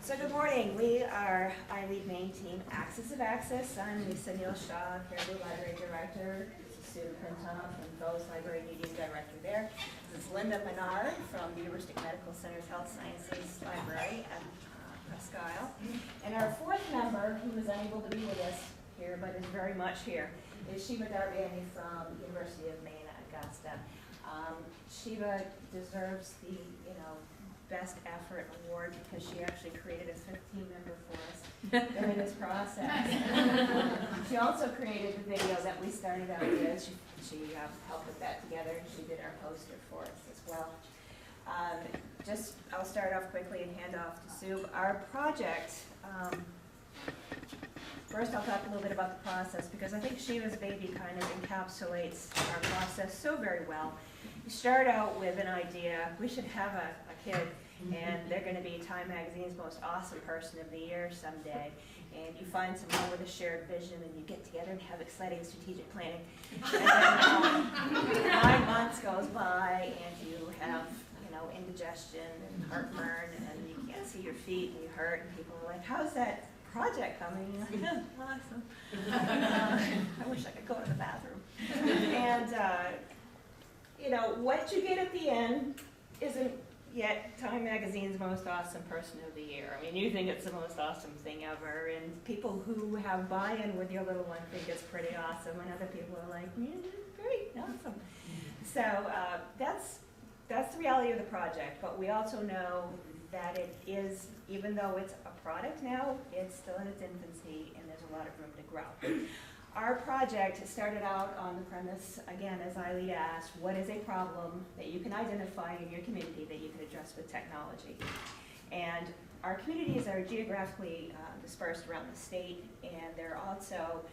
So good morning. We are ILEAD Maine Team Axis of Access. I'm Lisa Neal-Shaw, Caribou Library Director. This is Sue Pintoff from Bose Library Media Director there. This is Linda Menard from the University Medical Center's Health Sciences Library at Presque Isle. And our fourth member, who is unable to be with us here but is very much here, is Shiva Darbyani from the University of Maine at Augusta. Shiva deserves the, Best Effort Award because she actually created a 15-member for us during this process. She also created the video that we started out with. She helped put that together, and she did our poster for us as well. I'll start off quickly and hand off to Sue. Our project, first I'll talk a little bit about the process because I think Shiva's baby kind of encapsulates our process so very well. You start out with an idea. We should have a kid, and they're going to be Time Magazine's most awesome person of the year someday. And you find someone with a shared vision, and you get together and have exciting strategic planning. And then 9 months goes by, and you have, indigestion and heartburn, and you can't see your feet, and you hurt, and people are like, "How's that project coming?" And you're like, "Awesome." I wish I could go to the bathroom. And what you get at the end isn't yet Time Magazine's most awesome person of the year. I mean, you think it's the most awesome thing ever, and people who have buy-in with your little one think it's pretty awesome, and other people are like, great, awesome. So that's the reality of the project, but we also know that it is, even though it's a product now, it's still in its infancy, and there's a lot of room to grow. Our project started out on the premise, again, as ILEAD asked, what is a problem that you can identify in your community that you can address with technology? And our communities are geographically dispersed around the state, and they're also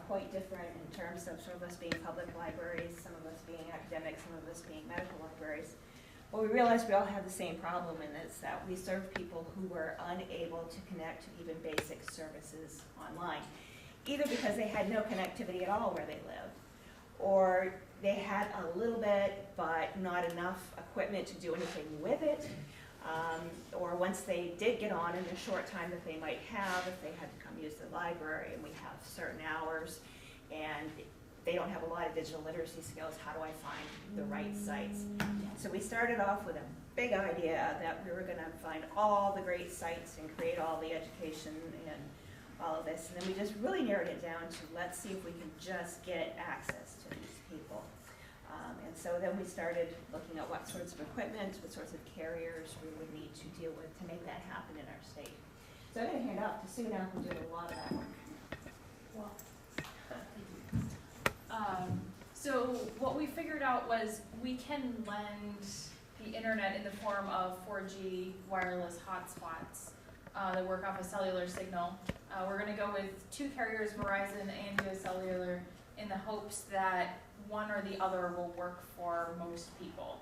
quite different in terms of some of us being public libraries, some of us being academic, some of us being medical libraries. But we realized we all have the same problem, and it's that we serve people who were unable to connect to even basic services online, either because they had no connectivity at all where they live, or they had a little bit but not enough equipment to do anything with it, or once they did get on in the short time that they might have, if they had to come use the library and we have certain hours and they don't have a lot of digital literacy skills, how do I find the right sites? So we started off with a big idea that we were going to find all the great sites and create all the education and all of this, and then we just really narrowed it down to let's see if we can just get access to these people. And so then we started looking at what sorts of equipment, what sorts of carriers we would need to deal with to make that happen in our state. So I'm going to hand off to Sue now, who did a lot of that work. Well, so what we figured out was we can lend the internet in the form of 4G wireless hotspots that work off a cellular signal. We're going to go with 2 carriers, Verizon and US Cellular, in the hopes that one or the other will work for most people.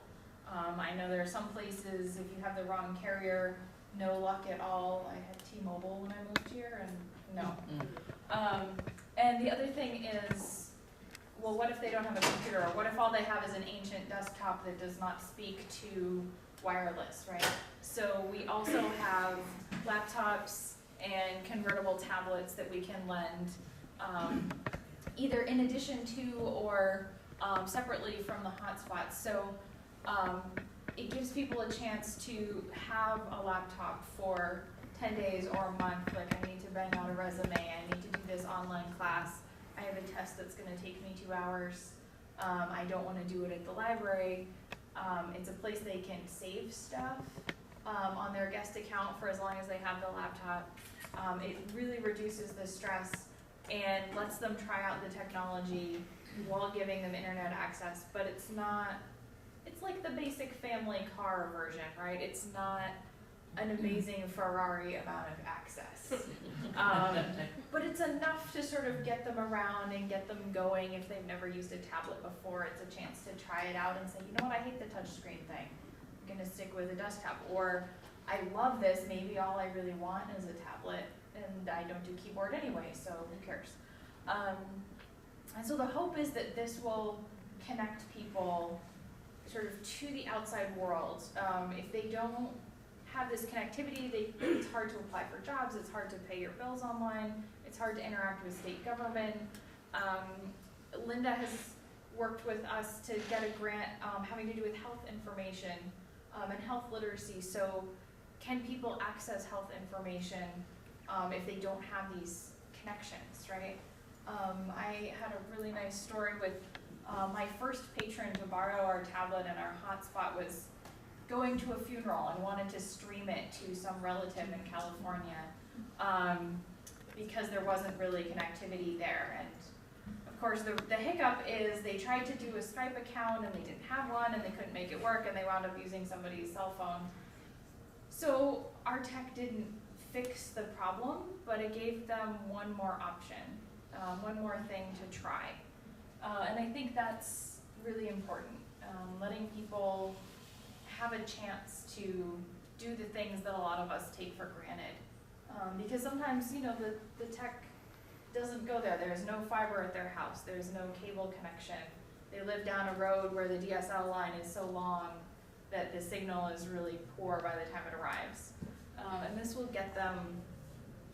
I know there are some places, if you have the wrong carrier, no luck at all. I had T-Mobile when I moved here, and no. And the other thing is, well, what if they don't have a computer? Or what if all they have is an ancient desktop that does not speak to wireless, right? So we also have laptops and convertible tablets that we can lend either in addition to or separately from the hotspots. So it gives people a chance to have a laptop for 10 days or a month. Like, I need to bang out a resume, I need to do this online class, I have a test that's going to take me 2 hours, I don't want to do it at the library. It's a place they can save stuff on their guest account for as long as they have the laptop. It really reduces the stress and lets them try out the technology while giving them internet access, but it's like the basic family car version, right? It's not an amazing Ferrari amount of access. But it's enough to sort of get them around and get them going. If they've never used a tablet before, it's a chance to try it out and say, you know what, I hate the touchscreen thing. I'm gonna stick with a desktop. Or, I love this, maybe all I really want is a tablet, and I don't do keyboard anyway, so who cares? And so the hope is that this will connect people sort of to the outside world. If they don't have this connectivity. It's hard to apply for jobs, it's hard to pay your bills online, it's hard to interact with state government. Linda has worked with us to get a grant having to do with health information and health literacy. So can people access health information if they don't have these connections, right? I had a really nice story with my first patron to borrow our tablet and our hotspot was going to a funeral and wanted to stream it to some relative in California because there wasn't really connectivity there. And of course the hiccup is they tried to do a Skype account and they didn't have one and they couldn't make it work and they wound up using somebody's cell phone. So our tech didn't fix the problem, but it gave them one more option, one more thing to try. And I think that's really important, letting people have a chance to do the things that a lot of us take for granted. Because sometimes, you know, the tech doesn't go there. There's no fiber at their house. There's no cable connection. They live down a road where the DSL line is so long that the signal is really poor by the time it arrives. And this will get them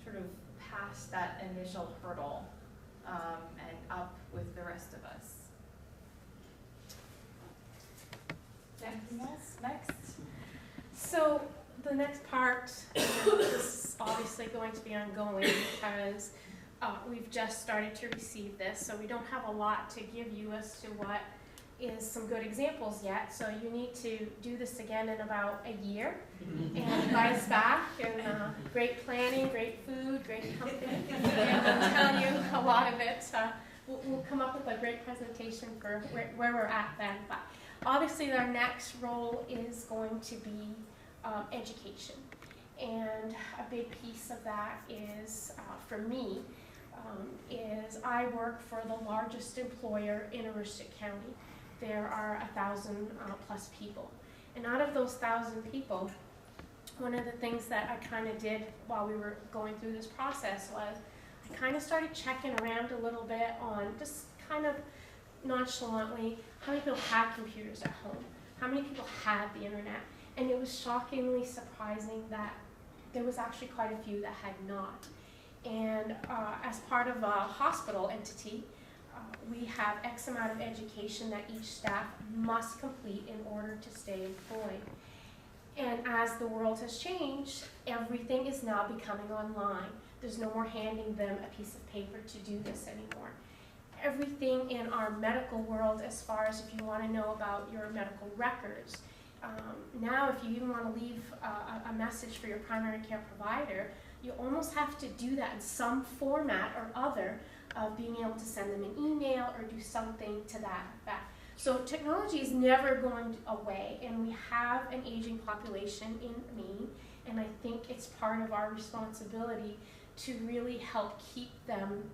sort of past that initial hurdle and up with the rest of us. Next. So the next part is obviously going to be ongoing because we've just started to receive this, so we don't have a lot to give you as to what is some good examples yet. So you need to do this again in about a year and invite us back, and great planning, great food, great company, and we'll tell you a lot of it. We'll come up with a great presentation for where we're at then. But obviously our next role is going to be education. And a big piece of that is, for me, is I work for the largest employer in Aroostook County. There are 1,000 plus people. And out of those 1,000 people, one of the things that I kind of did while we were going through this process was I kind of started checking around a little bit on just kind of nonchalantly how many people had computers at home, how many people had the internet. And it was shockingly surprising that there was actually quite a few that had not. And as part of a hospital entity, we have X amount of education that each staff must complete in order to stay employed. And as the world has changed, everything is now becoming online. There's no more handing them a piece of paper to do this anymore. Everything in our medical world, as far as if you want to know about your medical records, now if you even want to leave a message for your primary care provider, you almost have to do that in some format or other of being able to send them an email or do something to that effect. So technology is never going away, and we have an aging population in Maine, and I think it's part of our responsibility to really help keep them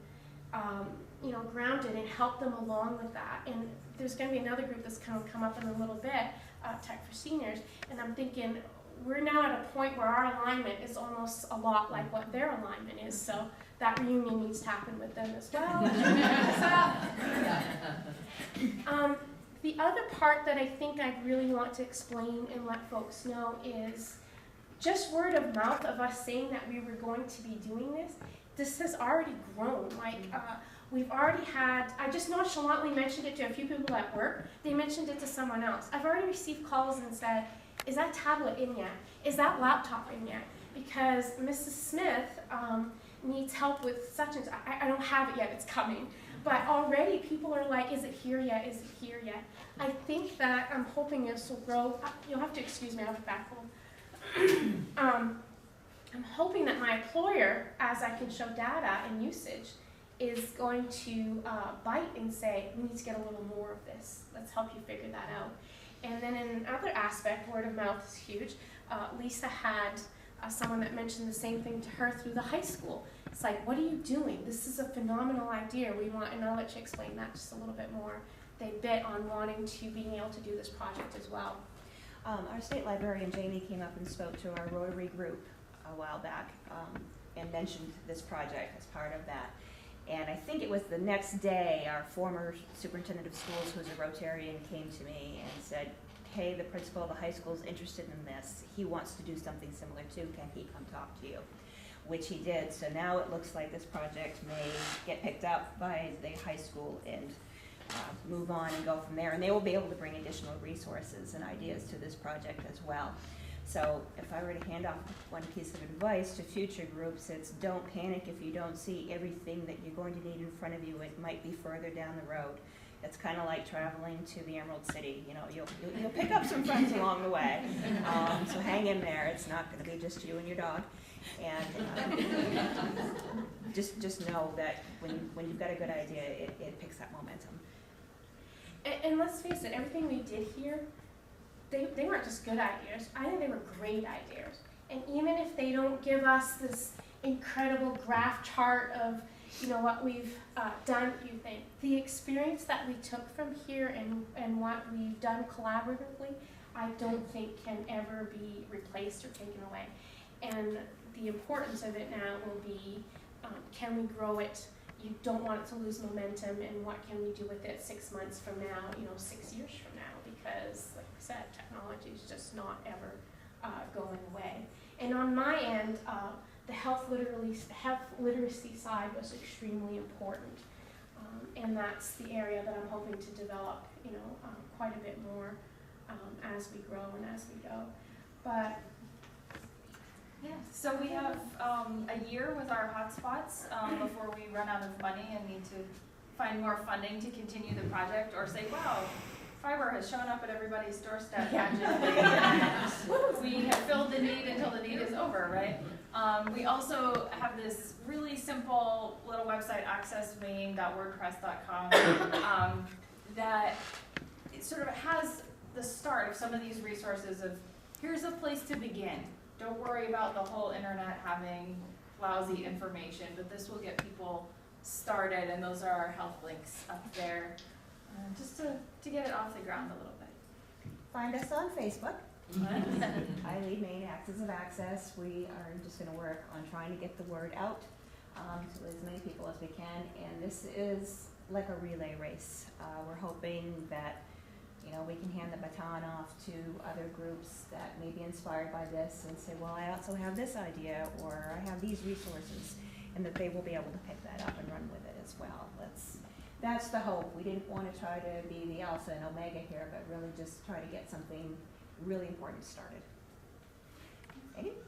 grounded and help them along with that. And there's going to be another group that's going to come up in a little bit, Tech for Seniors, and I'm thinking we're now at a point where our alignment is almost a lot like what their alignment is, so that reunion needs to happen with them as well. The other part that I think I really want to explain and let folks know is just word of mouth of us saying that we were going to be doing this. This has already grown. We've already had, I just nonchalantly mentioned it to a few people at work. They mentioned it to someone else. I've already received calls and said, is that tablet in yet? Is that laptop in yet? Because Mrs. Smith needs help with such and such. I don't have it yet, it's coming. But already people are like, is it here yet? Is it here yet? I think that I'm hoping this will grow. You'll have to excuse me, I have a back cold. I'm hoping that my employer, as I can show data and usage, is going to bite and say, we need to get a little more of this. Let's help you figure that out. And then in another aspect, word of mouth is huge. Lisa had someone that mentioned the same thing to her through the high school. It's like, what are you doing? This is a phenomenal idea. We want, and I'll let you explain that just a little bit more. They bit on wanting to being able to do this project as well. Our state librarian, Jamie, came up and spoke to our Rotary group a while back and mentioned this project as part of that. And I think it was the next day, our former superintendent of schools, who's a Rotarian, came to me and said, hey, the principal of the high school is interested in this, he wants to do something similar too, can he come talk to you? Which he did, so now it looks like this project may get picked up by the high school and move on and go from there, and they will be able to bring additional resources and ideas to this project as well. So if I were to hand off one piece of advice to future groups, it's don't panic if you don't see everything that you're going to need in front of you. It might be further down the road. It's kind of like traveling to the Emerald City. You know, you'll pick up some friends along the way. So hang in there. It's not going to be just you and your dog. And just know that when you've got a good idea, it picks that momentum. And let's face it, everything we did here, they weren't just good ideas. I think they were great ideas. And even if they don't give us this incredible graph chart of, you know, what we've done, you think the experience that we took from here and what we've done collaboratively, I don't think can ever be replaced or taken away. And the importance of it now will be, can we grow it? You don't want it to lose momentum, and what can we do with it 6 months from now, 6 years from now, because like I said, technology is just not ever going away. And on my end, the health literacy side was extremely important, and that's the area that I'm hoping to develop, quite a bit more as we grow and as we go. But yeah, so we have a year with our hotspots before we run out of money and need to find more funding to continue the project, or say, wow, fiber has shown up at everybody's doorstep magically, and we have filled the need until the need is over, right? We also have this really simple little website, accessmaine.wordpress.com, that it sort of has the start of some of these resources of, here's a place to begin. Don't worry about the whole internet having lousy information, but this will get people started, and those are our health links up there, just to get it off the ground a little bit. Find us on Facebook. ILEAD, Maine Axis of Access. We are just going to work on trying to get the word out to as many people as we can, and this is like a relay race. We're hoping that we can hand the baton off to other groups that may be inspired by this and say, well, I also have this idea, or I have these resources, and that they will be able to pick that up and run with it as well. That's the hope. We didn't want to try to be the alpha and omega here, but really just try to get something really important started.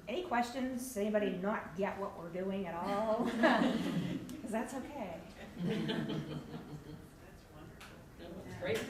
Any questions? Anybody not get what we're doing at all? Because that's okay. That's wonderful. That's great.